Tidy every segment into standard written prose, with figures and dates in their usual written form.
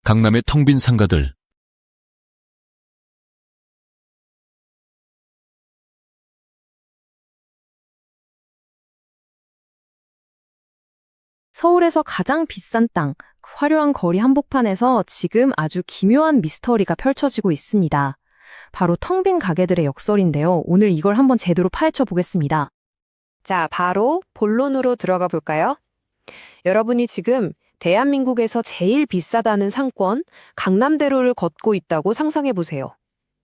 강남의 텅 빈 상가들. 서울에서 가장 비싼 땅, 화려한 거리 한복판에서 지금 아주 기묘한 미스터리가 펼쳐지고 있습니다. 바로 텅 빈 가게들의 역설인데요. 오늘 이걸 한번 제대로 파헤쳐 보겠습니다. 자, 바로 본론으로 들어가 볼까요? 여러분이 지금 대한민국에서 제일 비싸다는 상권, 강남대로를 걷고 있다고 상상해 보세요.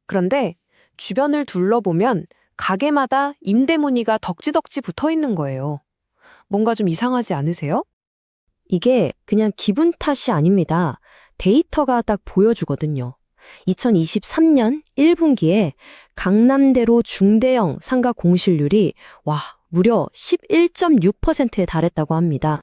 그런데 주변을 둘러보면 가게마다 임대 문의가 덕지덕지 붙어 있는 거예요. 뭔가 좀 이상하지 않으세요? 이게 그냥 기분 탓이 아닙니다. 데이터가 딱 보여주거든요. 2023년 1분기에 강남대로 중대형 상가 공실률이 무려 11.6%에 달했다고 합니다.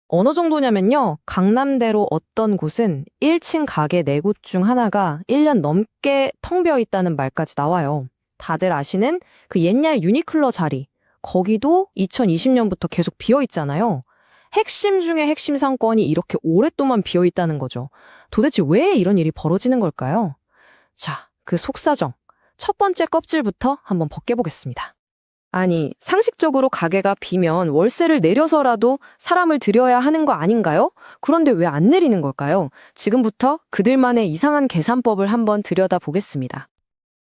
어느 정도냐면요. 강남대로 어떤 곳은 1층 가게 4곳 중 하나가 1년 넘게 텅 비어 있다는 말까지 나와요. 다들 아시는 그 옛날 유니클로 자리, 거기도 2020년부터 계속 비어 있잖아요. 핵심 중에 핵심 상권이 이렇게 오랫동안 비어 있다는 거죠. 도대체 왜 이런 일이 벌어지는 걸까요? 자, 그 속사정. 첫 번째 껍질부터 한번 벗겨보겠습니다. 아니, 상식적으로 가게가 비면 월세를 내려서라도 사람을 들여야 하는 거 아닌가요? 그런데 왜 안 내리는 걸까요? 지금부터 그들만의 이상한 계산법을 한번 들여다보겠습니다.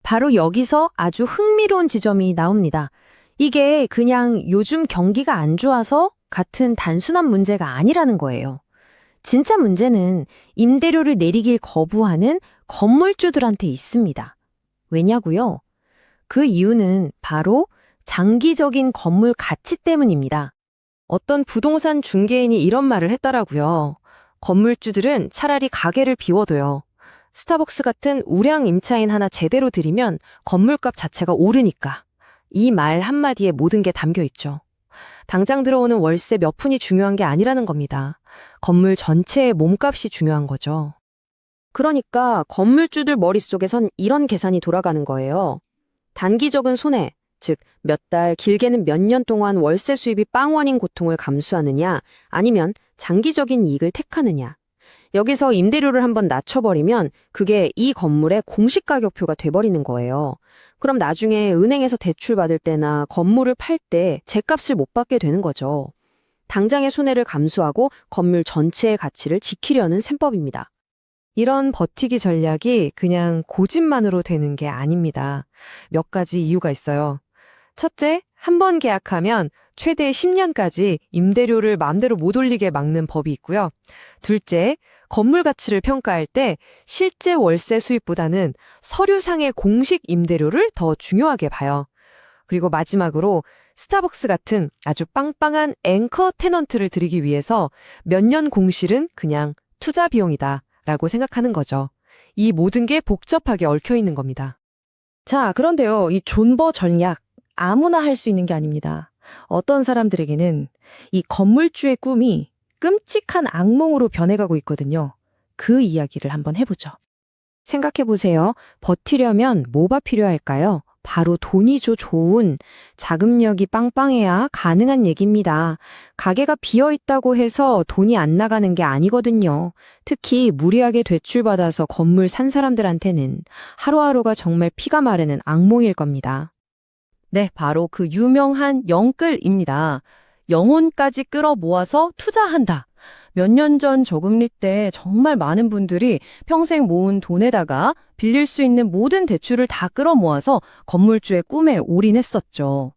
바로 여기서 아주 흥미로운 지점이 나옵니다. 이게 그냥 요즘 경기가 안 좋아서 같은 단순한 문제가 아니라는 거예요. 진짜 문제는 임대료를 내리길 거부하는 건물주들한테 있습니다. 왜냐고요? 그 이유는 바로 장기적인 건물 가치 때문입니다. 어떤 부동산 중개인이 이런 말을 했더라고요. 건물주들은 차라리 가게를 비워둬요. 스타벅스 같은 우량 임차인 하나 제대로 들이면 건물값 자체가 오르니까. 이 말 한마디에 모든 게 담겨 있죠. 당장 들어오는 월세 몇 푼이 중요한 게 아니라는 겁니다. 건물 전체의 몸값이 중요한 거죠. 그러니까 건물주들 머릿속에선 이런 계산이 돌아가는 거예요. 단기적인 손해, 즉 몇 달, 길게는 몇 년 동안 월세 수입이 빵원인 고통을 감수하느냐, 아니면 장기적인 이익을 택하느냐. 여기서 임대료를 한번 낮춰버리면 그게 이 건물의 공시가격표가 돼버리는 거예요. 그럼 나중에 은행에서 대출 받을 때나 건물을 팔 때 제값을 못 받게 되는 거죠. 당장의 손해를 감수하고 건물 전체의 가치를 지키려는 셈법입니다. 이런 버티기 전략이 그냥 고집만으로 되는 게 아닙니다. 몇 가지 이유가 있어요. 첫째, 한 번 계약하면 최대 10년까지 임대료를 마음대로 못 올리게 막는 법이 있고요. 둘째, 건물 가치를 평가할 때 실제 월세 수입보다는 서류상의 공식 임대료를 더 중요하게 봐요. 그리고 마지막으로 스타벅스 같은 아주 빵빵한 앵커 테넌트를 들이기 위해서 몇 년 공실은 그냥 투자 비용이다 라고 생각하는 거죠. 이 모든 게 복잡하게 얽혀 있는 겁니다. 자, 그런데요, 이 존버 전략 아무나 할 수 있는 게 아닙니다. 어떤 사람들에게는 이 건물주의 꿈이 끔찍한 악몽으로 변해가고 있거든요. 그 이야기를 한번 해보죠. 생각해보세요. 버티려면 뭐가 필요할까요? 바로 돈이죠, 좋은. 자금력이 빵빵해야 가능한 얘기입니다. 가게가 비어있다고 해서 돈이 안 나가는 게 아니거든요. 특히 무리하게 대출받아서 건물 산 사람들한테는 하루하루가 정말 피가 마르는 악몽일 겁니다. 네, 바로 그 유명한 영끌입니다. 영혼까지 끌어모아서 투자한다. 몇 년 전 저금리 때 정말 많은 분들이 평생 모은 돈에다가 빌릴 수 있는 모든 대출을 다 끌어모아서 건물주의 꿈에 올인했었죠.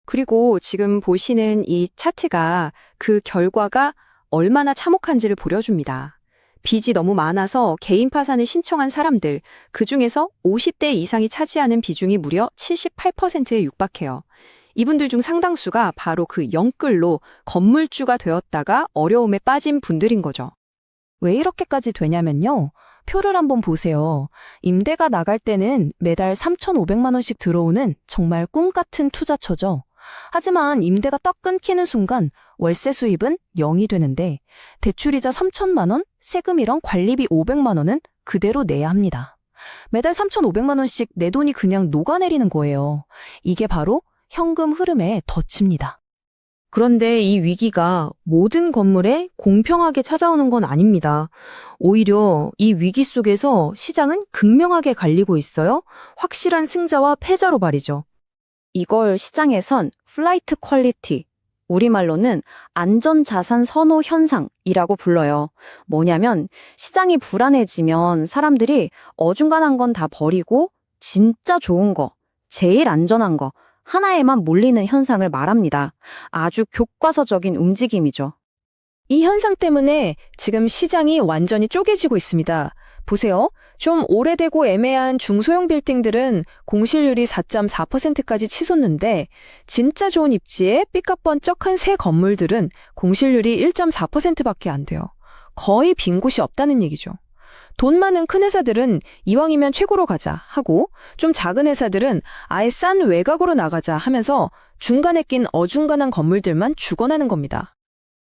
그리고 지금 보시는 이 차트가 그 결과가 얼마나 참혹한지를 보여줍니다. 빚이 너무 많아서 개인 파산을 신청한 사람들, 그중에서 50대 이상이 차지하는 비중이 무려 78%에 육박해요. 이분들 중 상당수가 바로 그 영끌로 건물주가 되었다가 어려움에 빠진 분들인 거죠. 왜 이렇게까지 되냐면요. 표를 한번 보세요. 임대가 나갈 때는 매달 3,500만 원씩 들어오는 정말 꿈같은 투자처죠. 하지만 임대가 딱 끊기는 순간 월세 수입은 0이 되는데 대출이자 3천만 원, 세금이랑 관리비 500만 원은 그대로 내야 합니다. 매달 3,500만 원씩 내 돈이 그냥 녹아내리는 거예요. 이게 바로 현금 흐름의 덫입니다. 그런데 이 위기가 모든 건물에 공평하게 찾아오는 건 아닙니다. 오히려 이 위기 속에서 시장은 극명하게 갈리고 있어요. 확실한 승자와 패자로 말이죠. 이걸 시장에선 플라이트 퀄리티, 우리말로는 안전자산 선호 현상이라고 불러요. 뭐냐면 시장이 불안해지면 사람들이 어중간한 건 다 버리고 진짜 좋은 거, 제일 안전한 거 하나에만 몰리는 현상을 말합니다. 아주 교과서적인 움직임이죠. 이 현상 때문에 지금 시장이 완전히 쪼개지고 있습니다. 보세요. 좀 오래되고 애매한 중소형 빌딩들은 공실률이 4.4%까지 치솟는데 진짜 좋은 입지에 삐까뻔쩍한 새 건물들은 공실률이 1.4%밖에 안 돼요. 거의 빈 곳이 없다는 얘기죠. 돈 많은 큰 회사들은 이왕이면 최고로 가자 하고 좀 작은 회사들은 아예 싼 외곽으로 나가자 하면서 중간에 낀 어중간한 건물들만 죽어나는 겁니다.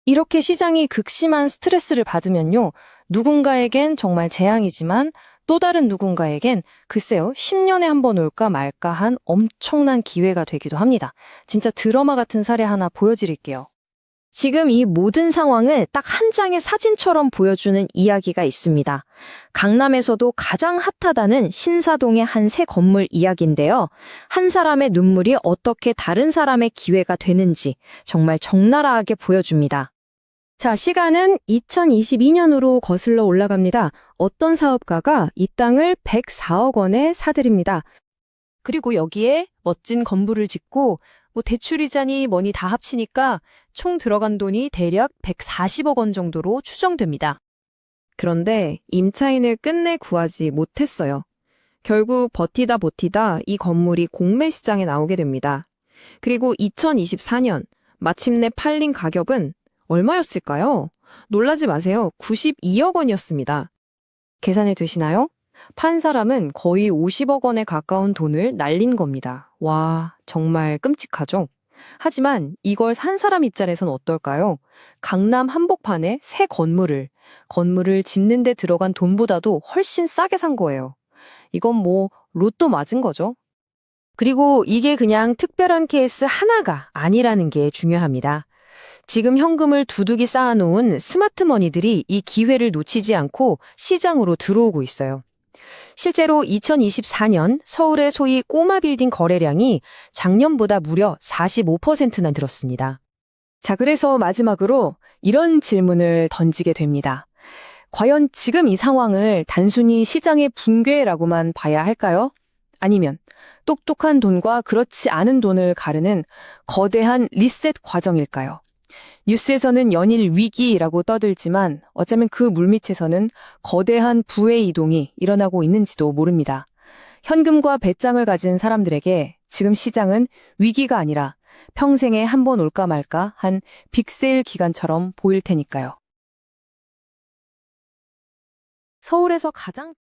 이렇게 시장이 극심한 스트레스를 받으면요, 누군가에겐 정말 재앙이지만 또 다른 누군가에겐 글쎄요, 10년에 한 번 올까 말까 한 엄청난 기회가 되기도 합니다. 진짜 드라마 같은 사례 하나 보여드릴게요. 지금 이 모든 상황을 딱 한 장의 사진처럼 보여주는 이야기가 있습니다. 강남에서도 가장 핫하다는 신사동의 한 새 건물 이야기인데요. 한 사람의 눈물이 어떻게 다른 사람의 기회가 되는지 정말 적나라하게 보여줍니다. 자, 시간은 2022년으로 거슬러 올라갑니다. 어떤 사업가가 이 땅을 104억 원에 사들입니다. 그리고 여기에 멋진 건물을 짓고 대출이자니 뭐니 다 합치니까 총 들어간 돈이 대략 140억 원 정도로 추정됩니다. 그런데 임차인을 끝내 구하지 못했어요. 결국 버티다 이 건물이 공매 시장에 나오게 됩니다. 그리고 2024년 마침내 팔린 가격은 얼마였을까요? 놀라지 마세요. 92억 원이었습니다. 계산이 되시나요? 판 사람은 거의 50억 원에 가까운 돈을 날린 겁니다. 와, 정말 끔찍하죠? 하지만 이걸 산 사람 입장에선 어떨까요? 강남 한복판에 새 건물을 짓는 데 들어간 돈보다도 훨씬 싸게 산 거예요. 이건 로또 맞은 거죠. 그리고 이게 그냥 특별한 케이스 하나가 아니라는 게 중요합니다. 지금 현금을 두둑이 쌓아놓은 스마트머니들이 이 기회를 놓치지 않고 시장으로 들어오고 있어요. 실제로 2024년 서울의 소위 꼬마 빌딩 거래량이 작년보다 무려 45%나 늘었습니다. 자, 그래서 마지막으로 이런 질문을 던지게 됩니다. 과연 지금 이 상황을 단순히 시장의 붕괴라고만 봐야 할까요? 아니면 똑똑한 돈과 그렇지 않은 돈을 가르는 거대한 리셋 과정일까요? 뉴스에서는 연일 위기라고 떠들지만 어쩌면 그 물밑에서는 거대한 부의 이동이 일어나고 있는지도 모릅니다. 현금과 배짱을 가진 사람들에게 지금 시장은 위기가 아니라 평생에 한 번 올까 말까 한 빅세일 기간처럼 보일 테니까요. 서울에서 가장